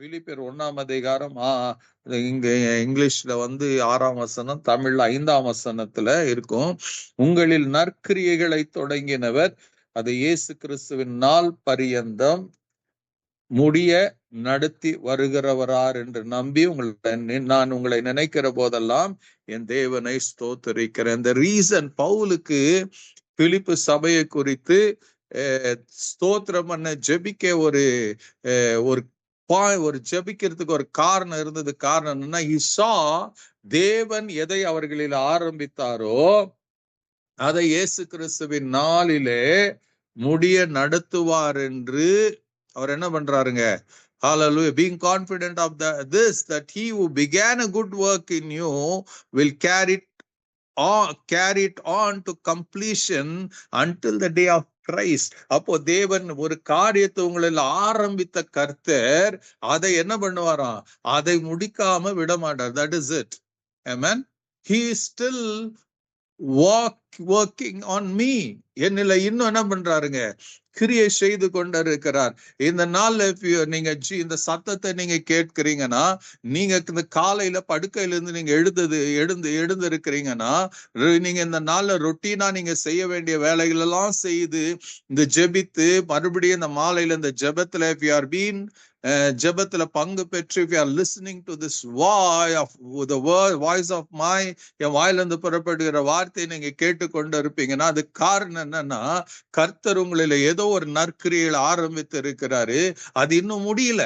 பிலிப்பியர் 1ஆம் அதிகாரம் இங்க இங்கிலீஷ்ல 6ஆம் வசனம், தமிழ்ல 5ஆம் வசனத்துல இருக்கும். உங்களில் நற்கிரியைகளை தொடங்கினவர் அது இயேசு கிறிஸ்துவின் நாள் பரியந்தம் முடிய நடத்தி வருகிறவரார் என்று நம்பி நான் உங்களை நினைக்கிற போதெல்லாம் என் தேவனை ஸ்தோத்திரிக்கிறேன். இந்த ரீசன் பவுலுக்கு பிலிப்பு சபையை குறித்து ஸ்தோத்திரம் பண்ண ஜெபிக்க ஒரு ஜெபிக்கிறதுக்கு ஒரு காரணம் இருந்தது. காரணம் என்னன்னா, he saw தேவன் எதை அவர்களில் ஆரம்பித்தாரோ அதை இயேசு கிறிஸ்துவின் நாளிலே முடிய நடத்துவார் என்று அவர் என்ன பண்றாருங்க? Hallelujah. Being confident of this, that he who began a good work in you will carry it on to completion until the day of Christ. அப்போ தேவன் ஒரு காரியத்தை உங்களில் ஆரம்பித்த கர்த்தர் அதை என்ன பண்ணுவாராம்? அதை முடிக்காம விட மாட்டார். That is it. Amen. He is still working on me. என்னில இன்னும் என்ன பண்றாருங்க? கிரியை செய்து கொண்டிருக்கிறார். இந்த நாள்ல நீங்க இந்த சத்தத்தை நீங்க கேட்கிறீங்கன்னா, நீங்க இந்த காலையில படுக்கையில இருந்து நீங்க எழுந்து இருக்கிறீங்கன்னா, நீங்க இந்த நாள்ல ரொட்டீனா நீங்க செய்ய வேண்டிய வேலைகள் எல்லாம் செய்து இந்த ஜெபித்து மறுபடியும் இந்த மாலையில இந்த ஜெபத்துல if you are being ஜெபத்துல பங்கு பெற்று if you are listening to this voice of my என் வாயிலிருந்து புறப்படுகிற வார்த்தையை நீங்க கேட்டுக்கொண்டு இருப்பீங்கன்னா, அது காரணம் என்னன்னா, கர்த்தர் உங்களில ஏதோ ஒரு நற்கிரியை ஆரம்பித்து இருக்கிறாரு. அது இன்னும் முடியல.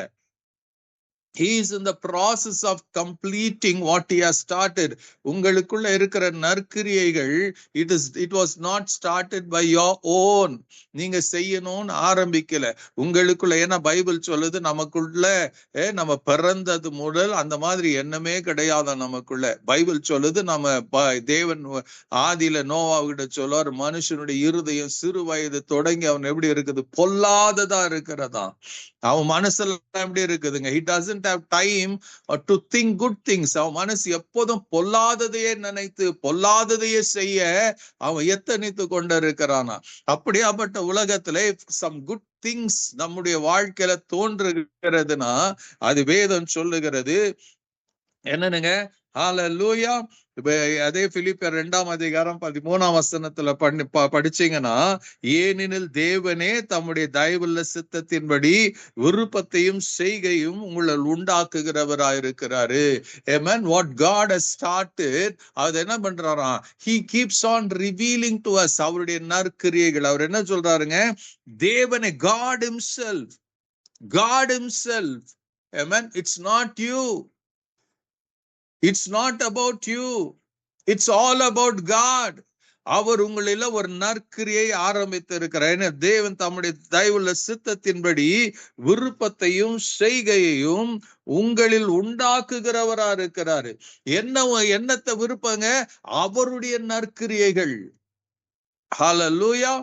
He is in the process of completing what he has started. உங்களுக்குள்ள இருக்கிற நற்கிரியைகள் it was not started by your own. நீங்க செய்யணும்னு ஆரம்பிக்கல உங்களுக்குள்ள. ஏன்னா பைபிள் சொல்லுது, நமக்குள்ள நம்ம பிறந்தது முதல் அந்த மாதிரி எண்ணமே கிடையாது நமக்குள்ள. பைபிள் சொல்லுது, நம்ம தேவன் ஆதியில நோவாகிட்ட சொல்லுவார், மனுஷனுடைய இருதயம் சிறு வயது தொடங்கி அவன் எப்படி இருக்குது? பொல்லாததா இருக்கிறதா. அவன் மனசுல எப்படி இருக்குதுங்க? he doesn't have time to think good things. அவன் மனசு எப்போதும் பொல்லாததையே நினைத்து பொல்லாததையே செய்ய அவன் எத்தனித்து கொண்டிருக்கிறானா. அப்படியாப்பட்ட உலகத்திலே some good things நம்முடைய வாழ்க்கையில தோன்றுகிறதுனா அது வேதம் சொல்லுகிறது என்னனுங்க? ஹalleluya. அதே பிலிப்பியர் 2ஆம் அதிகாரம் 13ஆம் வசனத்துல படிச்சீங்கன்னா, ஏனெனில் தேவனே தம்முடைய தயவுள்ள சித்தத்தின்படி விருப்பத்தையும் செய்கையும் உங்களில் உண்டாக்குகிறவராயிருக்கிறாரு. Amen. What God has started, அது என்ன பண்றாராம்? He keeps on revealing to us அவருடைய நற்கிரியைகள். அவர் என்ன சொல்றாருங்க? தேவனே, God himself. Amen. It's not you. It's not about you. It's all about God. அவர் உங்களில ஒரு நற்கிரியை ஆரம்பித்து இருக்கிறார். தேவன் தம்முடைய தயவுள்ள சித்தத்தின்படி விருப்பத்தையும் செய்கையையும் உங்களில் உண்டாக்குகிறவரா இருக்கிறாரு. என்னத்தை விருப்பங்க? அவருடைய நற்கிரியைகள். ஹalleluya.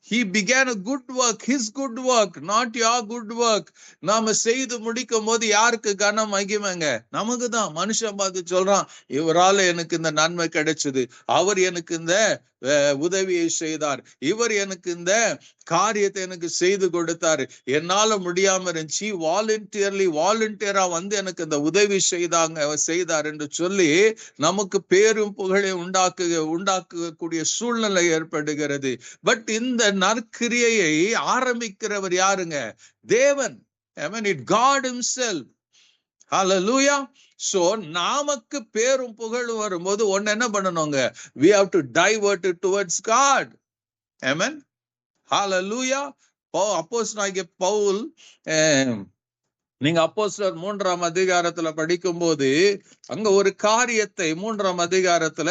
He began a good work, his good work, not your good work. நாம செய்து முடிக்கும் போது யாருக்கு கனம் மகிமைங்க? நமக்கு தான். மனுஷன் பார்த்து சொல்றான், இவரால எனக்கு இந்த நன்மை கிடைச்சது, அவர் எனக்கு இந்த உதவியை செய்தார், இவர் எனக்கு இந்த காரியத்தை எனக்கு செய்து கொடுத்தாரு, என்னால முடியாம இருந்துச்சு, வாலண்டியரா எனக்கு இந்த உதவி செய்தார் என்று சொல்லி நமக்கு பேரும் புகழை உண்டாக்கக்கூடிய சூழ்நிலை ஏற்படுகிறது. பட் இந்த நற்கிரியையை ஆரம்பிக்கிறவர் யாருங்க? தேவன். I mean, it God himself. Hallelujah. So நமக்கு பேரும் புகழும் வரும்போது ஒன்னு என்ன பண்ணணுங்க? We have to divert it towards God. Amen. Hallelujah. அப்போஸ்தலனாகிய பவுல், நீங்க அப்போஸ்தலர் 3ஆம் அதிகாரத்துல படிக்கும் போது அங்க ஒரு காரியத்தை 3ஆம் அதிகாரத்துல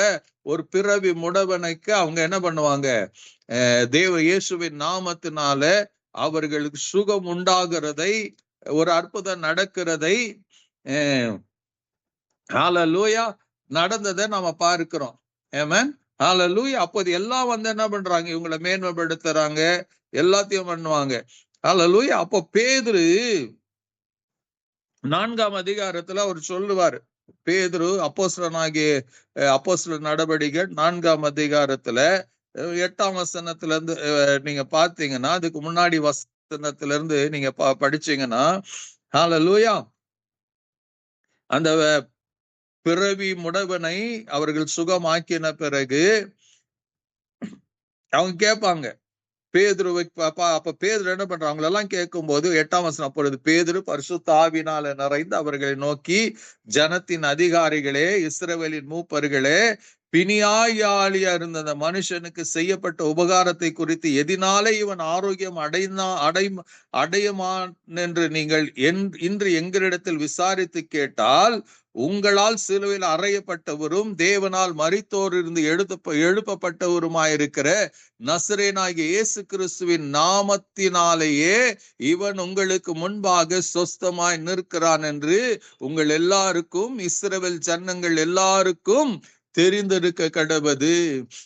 ஒரு பிறவி முடவனுக்கு அவங்க என்ன பண்ணுவாங்க? தேவ இயேசுவின் நாமத்தினால அவர்களுக்கு சுகம் உண்டாகிறதை, ஒரு அற்புதம் நடக்கிறதை, ஹalleluya, நடந்ததை நாம பார்க்கிறோம். ஆமென். ஹalleluya. அப்போது எல்லாம் என்ன பண்றாங்க? இவங்களை மேன்மைப்படுத்துறாங்க, எல்லாத்தையும் பண்ணுவாங்க. ஹalleluya. அப்போ பேதுரு 4ஆம் அதிகாரத்துல அவர் சொல்லுவாரு, பேதுரு அப்போஸ்தலர் நடவடிக்கைகள் 4ஆம் அதிகாரத்துல 8ஆம் வசனத்துல இருந்து நீங்க பாத்தீங்கன்னா, அதுக்கு முன்னாடி வசனத்துல இருந்து நீங்க படிச்சீங்கன்னா, ஹல்லேலூயா. அந்த பிறவி முடவனை அவர்கள் சுகமாக்கின பிறகு அவங்க கேட்பாங்க பேதுருவை. அப்ப பேதுரு என்ன பண்றாங்க, அவங்க எல்லாம் கேட்கும் போது 8ஆம் வசனம், அப்பொழுது பேதுரு பரிசுத்த ஆவியினால நிறைந்து அவர்களை நோக்கி, ஜனத்தின் அதிகாரிகளே, இஸ்ரவேலின் மூப்பர்களே, பிணியாளியா இருந்த அந்த மனுஷனுக்கு செய்யப்பட்ட உபகாரத்தை குறித்து எதினாலே இவன் ஆரோக்கியம் அடையுமான் என்று நீங்கள் இன்று எங்களிடத்தில் விசாரித்து கேட்டால், உங்களால் சிலுவையில் அறையப்பட்டவரும் தேவனால் மரித்தோர் இருந்து எழுப்பப்பட்டவருமாயிருக்கிற நசரேனாகிய இயேசு கிறிஸ்துவின் நாமத்தினாலேயே இவன் உங்களுக்கு முன்பாக சொஸ்தமாய் நிற்கிறான் என்று உங்கள் எல்லாருக்கும், இஸ்ரவேல் ஜனங்கள் எல்லாருக்கும் தெரிந்திருக்க கடவது.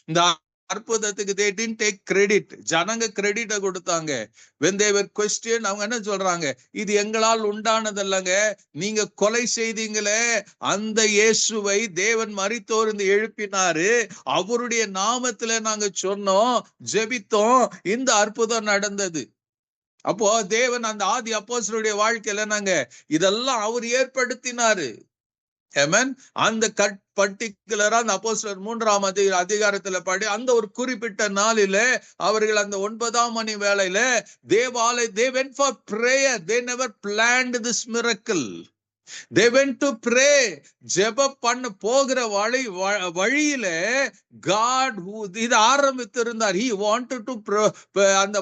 இந்த அற்புதத்துக்கு they didn't take credit. ஜனங்க கிரெடிட்ட கொடுத்தாங்க. when they were questioned, அவங்க என்ன சொல்றாங்க, இது எங்களால் உண்டானதல்லங்க, நீங்க கொலை செய்தீங்களே அந்த இயேசுவை தேவன் மரித்தோர் இருந்து எழுப்பினாரு, அவருடைய நாமத்துல நாங்க சொன்னோம், ஜெபித்தோம், இந்த அற்புதம் நடந்தது. அப்போ தேவன் அந்த ஆதி அப்போஸ்தலருடைய வாழ்க்கையில நாங்க இதெல்லாம் அவர் ஏற்படுத்தினாரு. ஆமென். அந்த பர்டிகுலரா அந்த அப்போஸ்தலர் 3ஆம் அதிகாரத்துல படி அந்த ஒரு குறிப்பிட்ட நாளில அவர்கள் அந்த 9ஆம் மணி வேளையில they went for prayer. They never planned this miracle. They went to pray. ஜெபம் பண்ண போகிற வழியில God இது ஆரம்பித்திருந்தார். He wanted to அந்த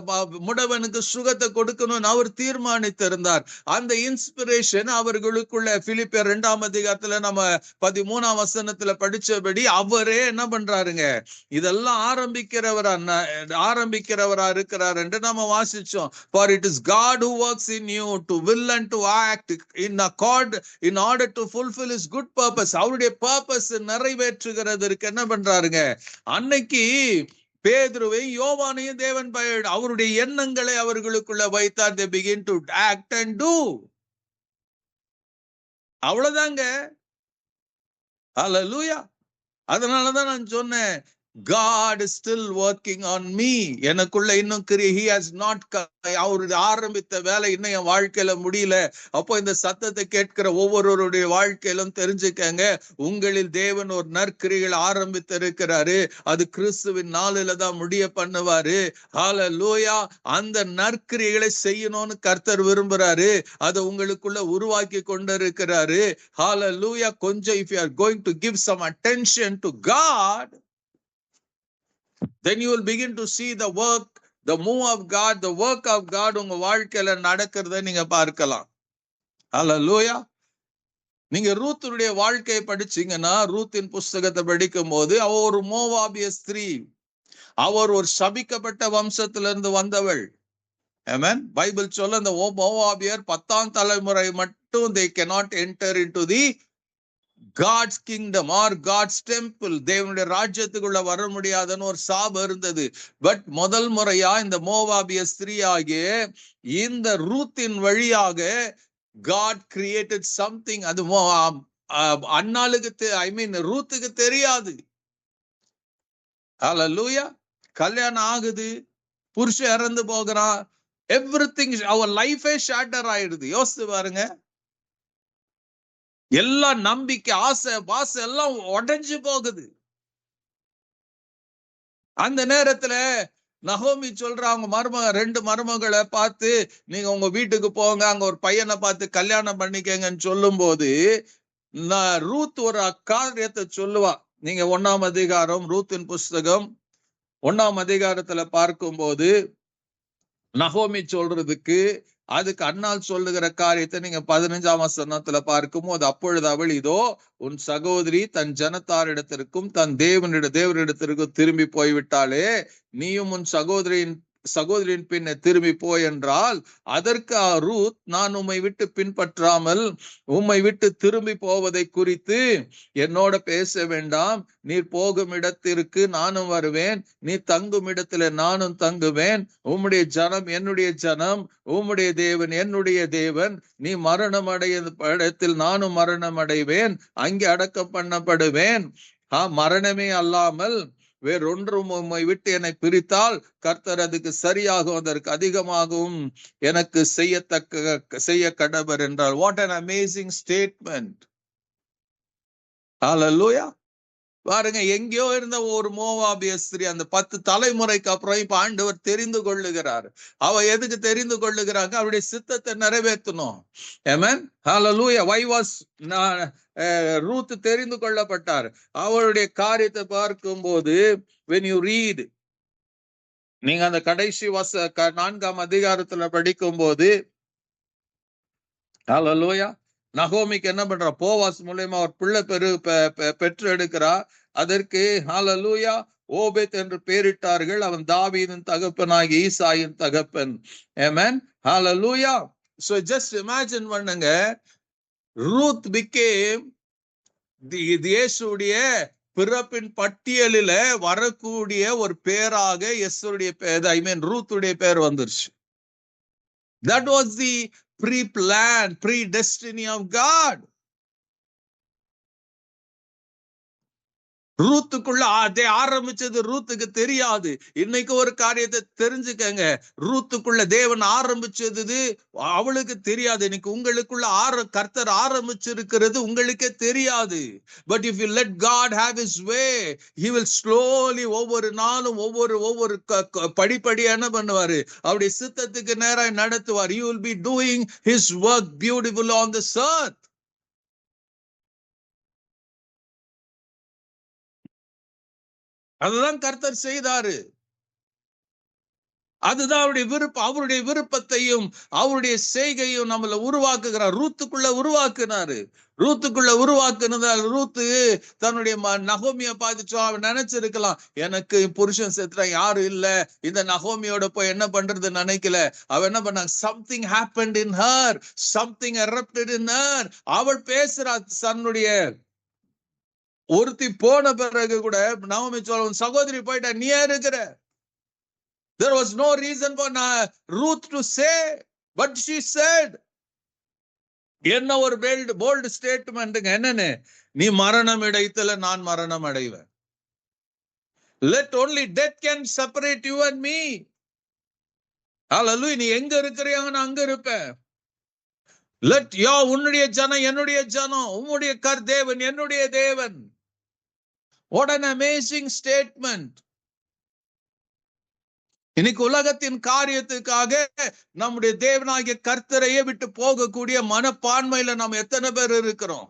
முடவனுக்கு சுகத்தை கொடுக்கணும்னு அவர் தீர்மானித்திருந்தார். அந்த இன்ஸ்பிரேஷன் அவர்களுக்குள்ள பிலிப்பியர் 2ஆம் அதிகாரத்துல நம்ம 13ஆம் வசனத்துல படிச்சபடி அவரே என்ன பண்றாருங்க, இதெல்லாம் ஆரம்பிக்கிறவரா இருக்கிறார் என்று நம்ம வாசிச்சோம். For it is God who works in you to will and to act in order to fulfill his good purpose. அவருடைய பர்பஸ் நிறைவேற்றுகிறதற்கு என்ன பண்றாருங்க, அன்னைக்கு பேதுருவை யோவானையும் தேவன் அவருடைய எண்ணங்களை அவர்களுக்குள்ள வைத்தார். they begin to act and do. அவ்வளவுதாங்க. ஹல்லேலூயா. அதனாலதான் நான் சொன்னேன், God is still working on me. எனக்குள்ள இன்னும் he has not அவரு ஆரம்பித்த வேலை இன்னும் என் வாழ்க்கையில முடியல. அப்போ இந்த சத்தத்தை கேட்கிற ஒவ்வொருவருடைய வாழ்க்கையிலும் தெரிஞ்சுக்கங்க, உங்களில் தேவன் ஒரு நற்கிரிகள் ஆரம்பித்திருக்கிறாரு. அது கிறிஸ்துவின் நாளில தான் முடிய பண்ணுவாரு. ஹல்லேலூயா. அந்த நற்கிரிகளை செய்யணும்னு கர்த்தர் விரும்புறாரு. அதை உங்களுக்குள்ள உருவாக்கி கொண்டிருக்கிறாரு. ஹல்லேலூயா. கொஞ்சம் if you are going to give some attention to God, then you will begin to see the work, the move of God, the work of God உங்க வாழ்க்கையில நடக்கிறத நீங்க பார்க்கலாம். ஹல்லேலூயா. நீங்க ரூத்துடைய வாழ்க்கையை படிச்சீங்கன்னா, ரூத்தின் புஸ்தகத்தை படிக்கும் போது அவர் ஒரு மோவாபிய ஸ்திரீ, அவர் ஒரு சபிக்கப்பட்ட வம்சத்திலிருந்து வந்தவள். ஆமென். பைபிள் சொல்ல அந்த மோவாபியர் 10ஆம் தலைமுறை மட்டும் they cannot enter into the God's kingdom or God's temple. தேவனுடைய ராஜ்யத்துக்குள்ள வர முடியாதுன்னு ஒரு சாபம் இருந்தது. பட் முதல் முறையா இந்த மோவாபிய ஸ்திரீயாகிய இந்த ரூத்தின் வழியாக God created something. அது அன்னாளுக்கு ரூத்துக்கு தெரியாது. ஹல்லேலூயா. கல்யாணம் ஆகுது, புருஷன் இறந்து போகிறான், everything our life ஷேட்டர் ஆயிடுது. யோசிச்சு பாருங்க. எல்லா நம்பிக்கை, ஆசை, பாசை எல்லாம் உடைஞ்சு போகுது. அந்த நேரத்துல நகோமி சொல்றாங்க, ரெண்டு மருமகளை பார்த்து நீங்க உங்க வீட்டுக்கு போங்க, அங்க ஒரு பையனை பார்த்து கல்யாணம் பண்ணிக்கங்கன்னு சொல்லும் போது ரூத் ஒரு காரியத்தை சொல்லுவா. நீங்க 1ஆம் அதிகாரம் ரூத்தின் புஸ்தகம் 1ஆம் அதிகாரத்துல பார்க்கும் போது நகோமி சொல்றதுக்கு அதுக்கு அண்ணால் சொல்லுகிற காரியத்தை நீங்க 15ஆம் வசனத்துல பார்க்கும்போது, அப்பொழுது அவள், இதோ உன் சகோதரி தன் ஜனத்தாரிடத்திற்கும் தன் தேவனிடத்திற்கும் திரும்பி போய்விட்டாளே, நீயும் உன் சகோதரியின் பின்ன திரும்பி போய் என்றால், அதற்கு ரூத், நான் உம்மை விட்டு பின்பற்றாமல் உம்மை விட்டு திரும்பி போவதை குறித்து என்னோட பேச வேண்டாம். நீர் போகும் இடத்திற்கு நானும் வருவேன், நீ தங்கும் இடத்துல நானும் தங்குவேன். உம்முடைய ஜனம் என்னுடைய ஜனம், உம்முடைய தேவன் என்னுடைய தேவன். நீ மரணம் அடைய இடத்தில் நானும் மரணம் அடைவேன், அங்கே அடக்கம் பண்ணப்படுவேன். மரணமே அல்லாமல் வேறொன்றும் உம்மை விட்டு என்னை பிரித்தால் கர்த்தர் அதுக்கு சரியாகவும் அதற்கு அதிகமாகவும் எனக்கு செய்ய கடவர் என்றார். What an amazing statement. ஹல்லேலூயா. பாருங்க, எங்கேயோ இருந்த ஒரு மோவாபிய ஸ்திரீ அந்த 10 தலைமுறைக்கு அப்புறம் இப்ப ஆண்டவர் தெரிந்து கொள்ளுகிறார். அவ எதுக்கு தெரிந்து கொள்ளுகிறாங்க? அவருடைய சித்தத்தை நிறைவேற்றணும். ஆமென். ஹல்லேலூயா. why was ரூத் தெரிந்து கொள்ளப்பட்டார்? அவருடைய காரியத்தை பார்க்கும்போது when you read, நீங்க அந்த கடைசி 4ஆம் அதிகாரத்துல படிக்கும் போது ஹல்லேலூயா, நகோமிக்கு என்ன பண்றா? போவாஸ் மூலமா ஒரு பிள்ளை பெற்று எடுக்கிறா. அதற்கு ஹல்லேலூயா ஓபேத் என்று பெயரிட்டார்கள். அவன் தாவீதின் தகப்பனாகி ஈசாயின் தகப்பன். ஆமென். ஹல்லேலூயா. So just imagine பண்ணுங்க, ரூத் became இயேசுடைய பிறப்பின் பட்டியலில வரக்கூடிய ஒரு பேராக எஸ்ஸுடைய பேர், ரூத்துடைய பேர் வந்துருச்சு. That was the pre-plan, pre-destiny of God. ரூத்துக்குள்ள அதை ஆரம்பிச்சது ரூத்துக்கு தெரியாது. இன்னைக்கு ஒரு காரியத்தை தெரிஞ்சுக்கங்க, ரூத்துக்குள்ள தேவன் ஆரம்பிச்சது அவளுக்கு தெரியாது. இன்னைக்கு உங்களுக்குள்ள கர்த்தர் ஆரம்பிச்சிருக்கிறது உங்களுக்கே தெரியாது. But if you let God have his way, he will slowly ஒவ்வொரு நாளும் ஒவ்வொரு படிப்படியா என்ன பண்ணுவாரு? அவருடைய சித்தத்துக்கு நேராக நடத்துவார். You will be doing his work beautiful on this earth. அதுதான் கர்த்தர் செய்தாரு. அதுதான் அவருடைய விருப்பம். அவருடைய விருப்பத்தையும் அவருடைய செய்கையும் நம்மள உருவாக்குகிறார். ரூத்துக்குள்ள உருவாக்குனாரு. ரூத்துக்குள்ள உருவாக்குனதால் ரூத்து தன்னுடைய நகோமியை பார்த்துச்சோ, அவன் நினைச்சிருக்கலாம், எனக்கு புருஷன் செத்துறான், யாரும் இல்ல, இந்த நகோமியோட போய் என்ன பண்றது நினைக்கல. அவன் என்ன பண்ணாங்க? Something happened in her, something erupted in her. அவள் பேசுறா. தன்னுடைய ஒருத்தி போன பிறகு கூட நகோமி சொல்ல, சகோதரி போயிட்டா, நீ இருக்கிற. There was no reason for Ruth to say, but she said. என்ன ஒரு போல்ட் ஸ்டேட்மெண்ட்ங்க. என்னன்னு? நீ மரணம் இடைத்துல நான் மரணம் அடைவேன். Let only death can separate you and me. Hallelujah. நீ எங்க இருக்கிறியோ நான் அங்க இருப்பேன். Let உன்னுடைய ஜனம் என்னுடைய ஜனம், உன்னுடைய தேவன் என்னுடைய தேவன். What an amazing statement. இன்னைக்கு உலகத்தின் காரியத்துக்காக நம்முடைய தேவனாகிய கர்த்தரையே விட்டு போகக்கூடிய மனப்பான்மையில நாம் எத்தனை பேர் இருக்கிறோம்?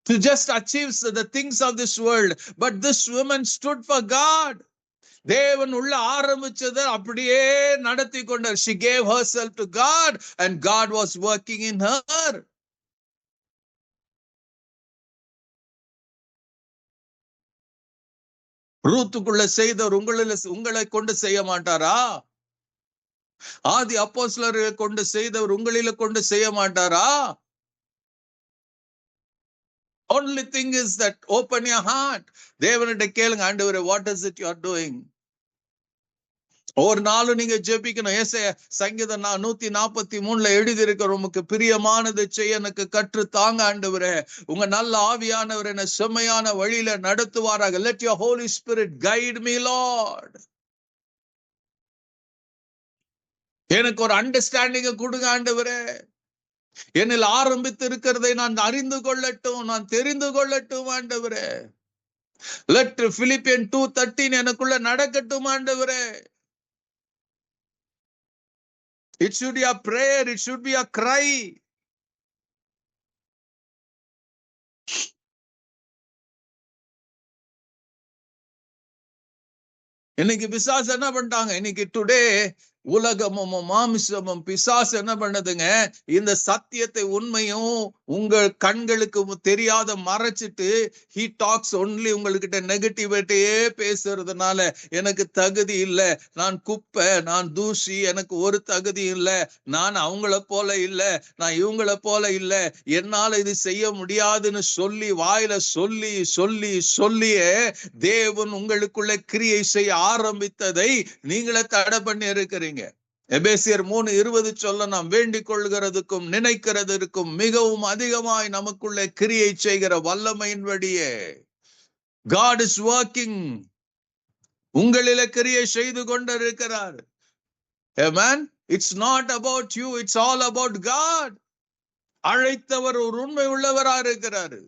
To just achieve the things of this world. But this woman stood for God. தேவன் உள்ள ஆரம்பிச்சதை அப்படியே நடத்தி கொண்டார். She gave herself to God and God was working in her. ரூத்துக்குள்ள செய்தவர் உங்களை கொண்டு செய்ய மாட்டாரா? ஆதி அப்போஸ்தலர்களை கொண்டு செய்தவர் உங்களில கொண்டு செய்ய மாட்டாரா? Only thing is that open your heart. தேவனிட்ட கேளுங்க, ஆண்டவரே, what is it you are doing? ஒரு நாளும் நீங்க ஜெபிக்கணும். ஏசாயா சங்கீதம் 143 எழுதி இருக்கிற, உமக்கு பிரியமானதை செய்ய எனக்கு கற்று தாங்க ஆண்டவரே. உங்க நல்ல ஆவியானவர் என்ன செம்மையான வழியில நடத்துவாராக. Let your Holy Spirit guide me, Lord. எனக்கு ஒரு அண்டர்ஸ்டாண்டிங்க கொடுங்க ஆண்டவரே. என்னில் ஆரம்பித்து இருக்கிறதை நான் அறிந்து கொள்ளட்டும், நான் தெரிந்து கொள்ளட்டும் ஆண்டவரே. Let Philippians 2:13 எனக்குள்ள நடக்கட்டும் ஆண்டவரே. It should be a prayer, it should be a cry. இன்னைக்கு பிசாசு என்ன பண்ணிட்டாங்க? இன்னைக்கு டுடே உலகமும் மாமிசமும் பிசாசு என்ன பண்ணதுங்க? இந்த சத்தியத்தை உண்மையும் உங்க கண்களுக்கு தெரியாத மறைச்சிட்டு he talks only உங்ககிட்ட நெகட்டிவிட்டியே பேசுறதுனால, எனக்கு தகுதி இல்லை, நான் குப்பை, நான் தூசி, எனக்கு ஒரு தகுதி இல்லை, நான் அவங்கள போல இல்லை, நான் இவங்கள போல இல்லை, என்னால இது செய்ய முடியாதுன்னு சொல்லி வாயில சொல்லி சொல்லி சொல்லியே தேவன் உங்களுக்குள்ள கிரியை செய்ய ஆரம்பித்ததை நீங்களே தடை பண்ணி இருக்கிறீங்க. எபேசியர் 3:20 சொல்ல, நாம் வேண்டிக் கொள்கிறதுக்கும் நினைக்கிறதற்கும் மிகவும் அதிகமாய் நமக்குள்ள கிரியை செய்கிற வல்லமையின்படியே God is working. உங்களிலே கிரியை செய்து கொண்டிருக்கிறார். Amen. It's not about you, it's all about God. அழைத்தவர் ஒரு உண்மை உள்ளவரா இருக்கிறாரு.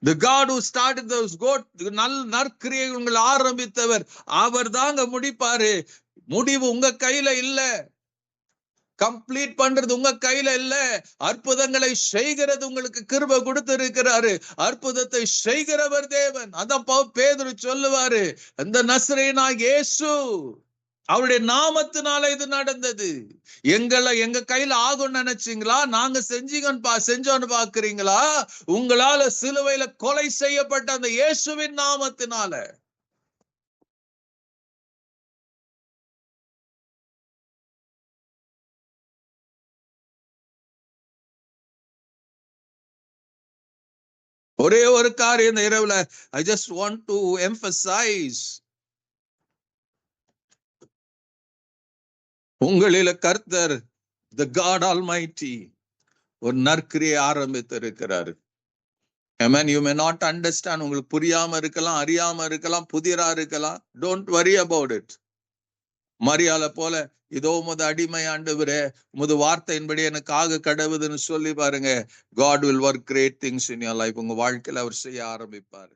The God who started those நற்கிரியை உங்களை ஆரம்பித்தவர் அவர் தாங்க முடிப்பாரு. முடிவு உங்க கையில இல்ல, கம்ப்ளீட் பண்றது உங்க கையில இல்ல. அற்புதங்களை செய்கிறது உங்களுக்கு கிருபை கொடுத்திருக்கிறாரு. அற்புதத்தை செய்கிறவர் தேவன். அதான் பேதுரு சொல்லுவாரு, அந்த நசரேயனாகிய இயேசு அவருடைய நாமத்தினால இது நடந்தது. எங்க கையில ஆகும்னு நினைச்சீங்களா? நாங்க செஞ்சோன்னு பாக்குறீங்களா? உங்களால சிலுவையில கொலை செய்யப்பட்ட அந்த இயேசுவின் நாமத்தினால. ஒரே ஒரு காரியம் இந்த இரவுல I just want to emphasize, உங்களில கர்த்தர் the God Almighty ஒரு நற்கிரியை ஆரம்பித்திருக்கிறார். Amen. You may not understand. உங்களுக்கு புரியாம இருக்கலாம், அறியாம இருக்கலாம், புதிரா இருக்கலாம். Don't worry about it. மரியால போல இதோ உமது அடிமை ஆண்டவரே, உமது வார்த்தையின்படி எனக்கு ஆக கடவுதுன்னு சொல்லி பாருங்க. God will work great things in your life. உங்க வாழ்க்கையில அவர் செய்ய ஆரம்பிப்பார்.